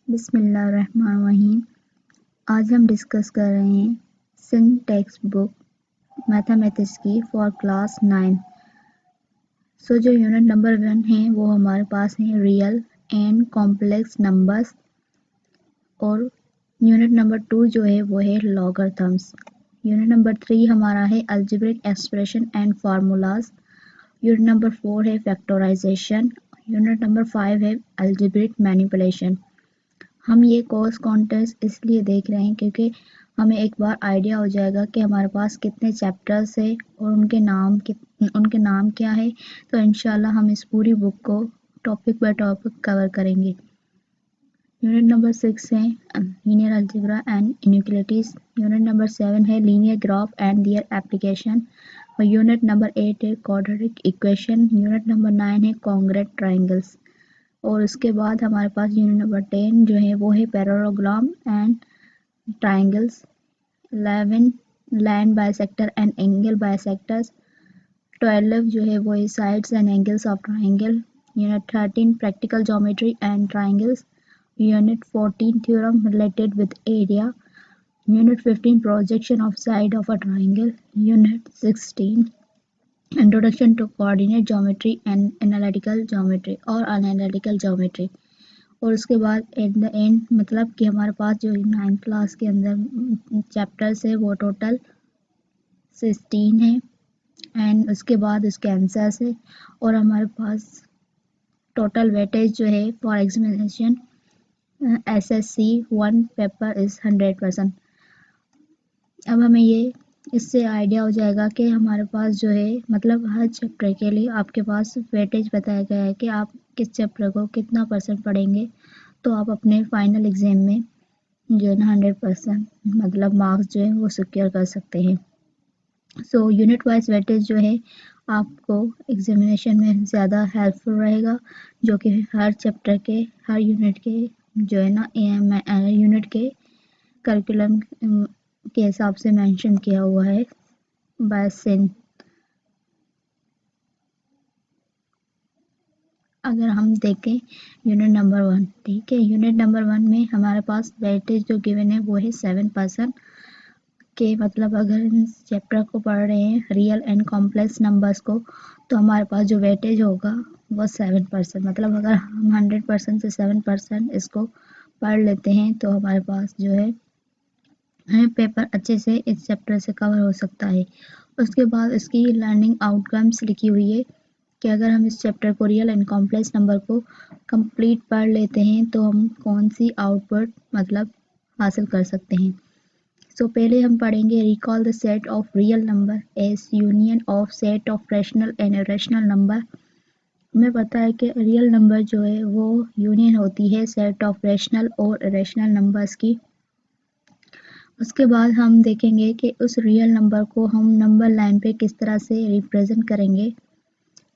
बिस्मिल्लाहिर्रहमानिर्रहीम। आज हम डिस्कस कर रहे हैं सिन टेक्स्ट बुक मैथमेटिक्स की फॉर क्लास 9। जो यूनिट नंबर 1 है वो हमारे पास है रियल एंड कॉम्प्लेक्स नंबर्स, और यूनिट नंबर 2 जो है वो है लॉगरिथम्स। यूनिट नंबर 3 हमारा है algebraic expression and formulas. Unit number 4 है फैक्टराइजेशन। यूनिट नंबर 5 है अलजेब्रिक मैनिपुलेशन। हम ये कोर्स कॉन्टेंट्स इसलिए देख रहे हैं क्योंकि हमें एक बार आइडिया हो जाएगा कि हमारे पास कितने चैप्टर्स है और उनके नाम क्या है। तो इंशाल्लाह हम इस पूरी बुक को टॉपिक बाय टॉपिक कवर करेंगे। यूनिट नंबर 6 है linear algebra and inequalities. Unit number 7 है linear graph and their application. और यूनिट नंबर 8 है क्वाड्रेटिक इक्वेशन। यूनिट नंबर 9 है कॉन्ग्रुएंट ट्रायंगल्स। और उसके बाद हमारे पास यूनिट नंबर 10 जो है वो है parallelogram and triangles. 11 line bisector and angle bisectors. 12 जो है वो है sides and angles of triangle. Unit 13 practical geometry and triangles. Unit 14 theorem related with area. Unit 15 projection of side of a triangle. Unit 16 introduction to coordinate geometry and analytical geometry और unanalytical geometry. और उसके बाद at the end मतलब कि हमारे पास जो 9th class के अंदर चैप्टर्स है वो टोटल 16 है, एंड उसके बाद उसके आंसर्स है। और हमारे पास टोटल वेटेज जो है for examination SSC 1 paper is 100%। अब हमें ये इससे आइडिया हो जाएगा कि हमारे पास जो है मतलब हर चैप्टर के लिए आपके पास वेटेज बताया गया है कि आप किस चैप्टर को कितना परसेंट पढ़ेंगे, तो आप अपने फाइनल एग्जाम में जो है ना 100% मतलब मार्क्स जो है वो सिक्योर कर सकते हैं। यूनिट वाइज वेटेज जो है आपको एग्जामिनेशन में ज़्यादा हेल्पफुल रहेगा, जो कि हर चैप्टर के हर यूनिट के जो है ना यूनिट के करिकुलम के हिसाब से मेंशन किया हुआ है बाय सिन। अगर हम देखें यूनिट नंबर 1, ठीक है, यूनिट नंबर 1 में हमारे पास वेटेज जो गिवन है वो है 7% के मतलब अगर इस चैप्टर को पढ़ रहे हैं रियल एंड कॉम्प्लेक्स नंबर्स को, तो हमारे पास जो वेटेज होगा वो 7%। मतलब अगर हम 100% से 7% इसको पढ़ लेते हैं तो हमारे पास जो है हमें पेपर अच्छे से इस चैप्टर से कवर हो सकता है। उसके बाद इसकी लर्निंग आउटकम्स लिखी हुई है कि अगर हम इस चैप्टर को रियल एंड कॉम्प्लेक्स नंबर को कंप्लीट पढ़ लेते हैं तो हम कौन सी आउटपुट मतलब हासिल कर सकते हैं। पहले हम पढ़ेंगे recall the set of real number as union of set of rational and irrational number. हमें पता है कि रियल नंबर जो है वो यूनियन होती है सेट ऑफ रैशनल और इरेशनल नंबर्स की। उसके बाद हम देखेंगे कि उस रियल नंबर को हम नंबर लाइन पे किस तरह से रिप्रेजेंट करेंगे।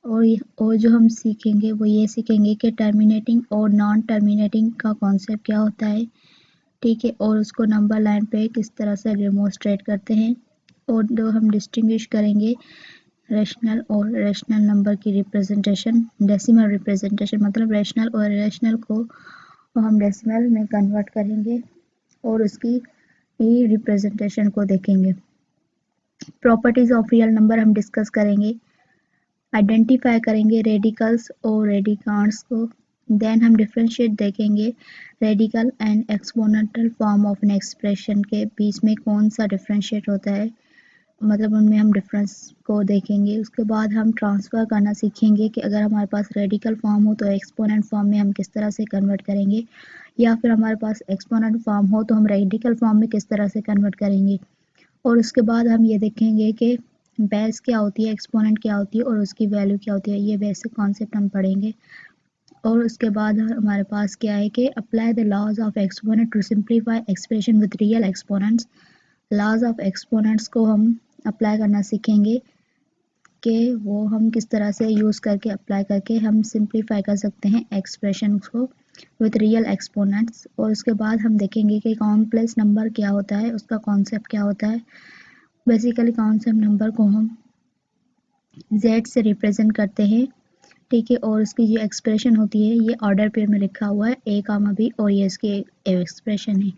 और जो हम सीखेंगे वो ये सीखेंगे कि टर्मिनेटिंग और नॉन टर्मिनेटिंग का कॉन्सेप्ट क्या होता है, ठीक है, और उसको नंबर लाइन पे किस तरह से डेमोस्ट्रेट करते हैं। और जो हम डिस्टिंग्विश करेंगे रैशनल और इरेशनल नंबर की रिप्रेजेंटेशन, डेसिमल रिप्रेजेंटेशन मतलब रैशनल और इरेशनल को हम डेसिमल में कन्वर्ट करेंगे और उसकी ही रिप्रेजेंटेशन को देखेंगे। प्रॉपर्टीज ऑफ रियल नंबर हम डिस्कस करेंगे, आइडेंटिफाई करेंगे रेडिकल्स और रेडिकांड्स को। देन हम डिफरेंशिएट देखेंगे radical and exponential form of an expression के बीच में कौन सा डिफरेंशिएट होता है, मतलब उनमें हम डिफरेंस को देखेंगे। उसके बाद हम ट्रांसफ़र करना सीखेंगे कि अगर हमारे पास रेडिकल फॉर्म हो तो एक्सपोनेंट फॉर्म में हम किस तरह से कन्वर्ट करेंगे, या फिर हमारे पास एक्सपोनेंट फॉर्म हो तो हम रेडिकल फॉर्म में किस तरह से कन्वर्ट करेंगे। और उसके बाद हम ये देखेंगे कि बेस क्या होती है, एक्सपोनेंट क्या होती है और उसकी वैल्यू क्या होती है। ये बेसिक कॉन्सेप्ट हम पढ़ेंगे। और उसके बाद हमारे पास क्या है कि apply the laws of exponent to simplify expression with real exponents. Laws of exponents को हम अप्लाई करना सीखेंगे कि वो हम किस तरह से यूज़ करके अप्लाई करके हम सिंप्लीफाई कर सकते हैं एक्सप्रेशन को विद रियल एक्सपोनेंट्स। और उसके बाद हम देखेंगे कि कॉम्प्लेक्स नंबर क्या होता है, उसका कॉन्सेप्ट क्या होता है। बेसिकली कॉन्सेप्ट नंबर को हम z से रिप्रेजेंट करते हैं, ठीक है। और इसकी जो एक्सप्रेशन होती है ये ऑर्डर पेयर में लिखा हुआ है ए कामा बी, और ये इसकी एक्सप्रेशन है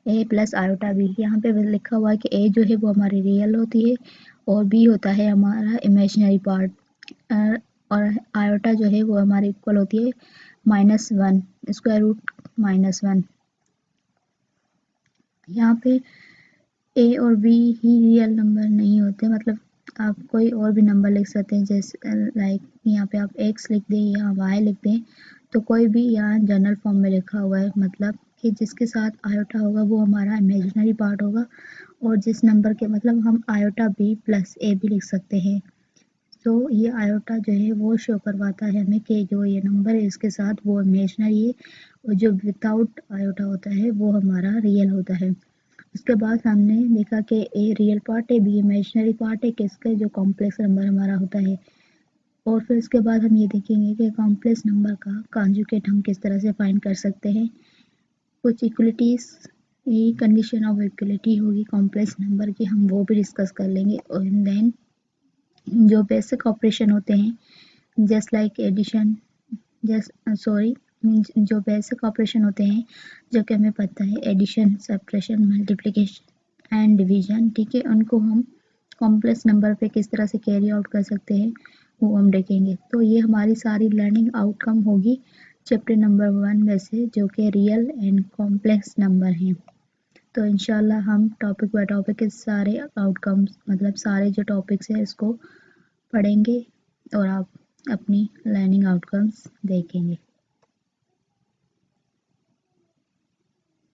ए प्लस आयोटा बी। यहाँ पे लिखा हुआ है कि ए जो है वो हमारी रियल होती है और बी होता है हमारा इमेजिनरी पार्ट, और आयोटा जो है वो हमारी इक्वल होती है -1, स्क्वायर रूट -1। यहाँ पे ए और बी ही रियल नंबर नहीं होते, मतलब आप कोई और भी नंबर लिख सकते हैं, जैसे लाइक यहाँ पे आप एक्स लिख दें या वाई लिख दें, तो कोई भी यहाँ जनरल फॉर्म में लिखा हुआ है, मतलब कि जिसके साथ आयोटा होगा वो हमारा इमेजिनरी पार्ट होगा, और जिस नंबर के मतलब हम आयोटा बी प्लस ए भी लिख सकते हैं। तो ये आयोटा जो है वो शो करवाता है हमें कि जो ये नंबर है इसके साथ वो इमेजिनरी है, और जो विदाउट आयोटा होता है वो हमारा रियल होता है। उसके बाद हमने देखा कि ए रियल पार्ट है, बी इमेजिनरी पार्ट है, किसका जो कॉम्प्लेक्स नंबर हमारा होता है। और फिर उसके बाद हम ये देखेंगे कि कॉम्प्लेक्स नंबर का कॉन्जुगेट हम किस तरह से फाइंड कर सकते हैं। कुछ इक्वलिटीज, ये कंडीशन ऑफ इक्वलिटी होगी कॉम्प्लेक्स नंबर की, हम वो भी डिस्कस कर लेंगे। और देन जो बेसिक ऑपरेशन होते हैं जस्ट लाइक एडिशन, जो बेसिक ऑपरेशन होते हैं जो कि हमें पता है, addition, subtraction, multiplication and division, ठीक है, उनको हम कॉम्प्लेक्स नंबर पे किस तरह से कैरी आउट कर सकते हैं वो हम देखेंगे। तो ये हमारी सारी लर्निंग आउटकम होगी चैप्टर नंबर 1 में से, जो कि रियल एंड कॉम्प्लेक्स नंबर हैं। तो इंशाल्लाह हम टॉपिक बाय टॉपिक के सारे आउटकम्स, मतलब सारे जो टॉपिक्स हैं इसको पढ़ेंगे और आप अपनी लर्निंग आउटकम्स देखेंगे।